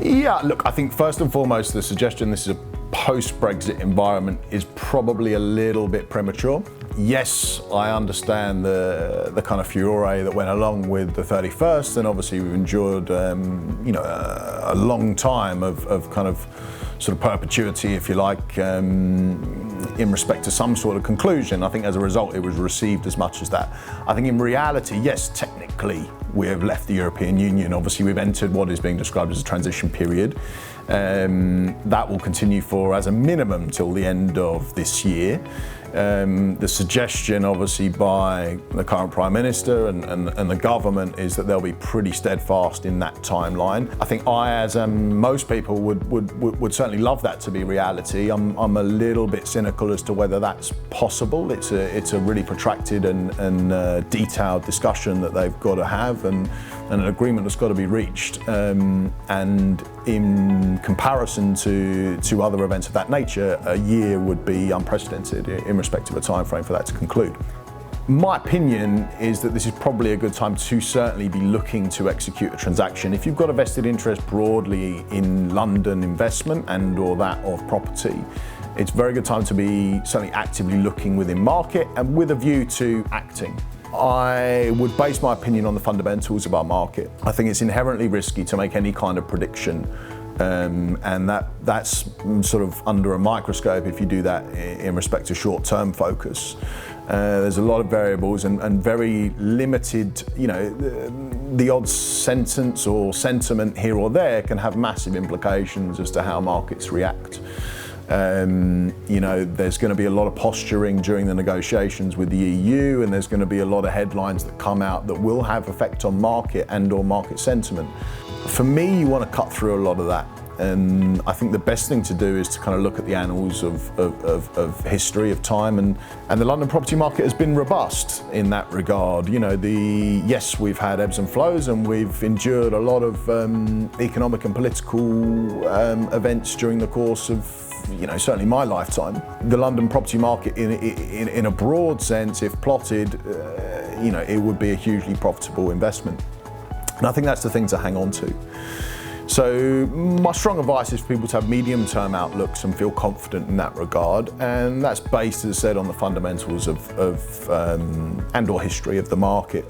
Yeah, look, I think first and foremost, the suggestion this is a post-Brexit environment is probably a little bit premature. Yes, I understand the kind of furore that went along with the 31st, and obviously we've endured, a long time of kind of sort of perpetuity, if you like, in respect to some sort of conclusion. I think as a result it was received as much as that. I think in reality, yes, technically we have left the European Union. Obviously we've entered what is being described as a transition period. That will continue for, as a minimum, till the end of this year. The suggestion obviously by the current Prime Minister and the government is that they'll be pretty steadfast in that timeline. I think as most people would certainly love that to be reality. I'm a little bit cynical as to whether that's possible. It's a really protracted and detailed discussion that they've got to have, and an agreement that's got to be reached. And in comparison to other events of that nature, a year would be unprecedented in respect of a time frame for that to conclude. My opinion is that this is probably a good time to certainly be looking to execute a transaction. If you've got a vested interest broadly in London investment and or that of property, it's a very good time to be certainly actively looking within market and with a view to acting. I would base my opinion on the fundamentals of our market. I think it's inherently risky to make any kind of prediction, and that's sort of under a microscope if you do that in respect to short-term focus. There's a lot of variables and very limited, the odd sentence or sentiment here or there can have massive implications as to how markets react. There's going to be a lot of posturing during the negotiations with the EU, and there's going to be a lot of headlines that come out that will have effect on market and or market sentiment. For me, you want to cut through a lot of that, and I think the best thing to do is to kind of look at the annals of history, of time, and the London property market has been robust in that regard. Yes, we've had ebbs and flows, and we've endured a lot of economic and political events during the course of certainly my lifetime. The London property market in a broad sense, if plotted, it would be a hugely profitable investment. And I think that's the thing to hang on to. So my strong advice is for people to have medium-term outlooks and feel confident in that regard. And that's based, as I said, on the fundamentals of and or history of the market.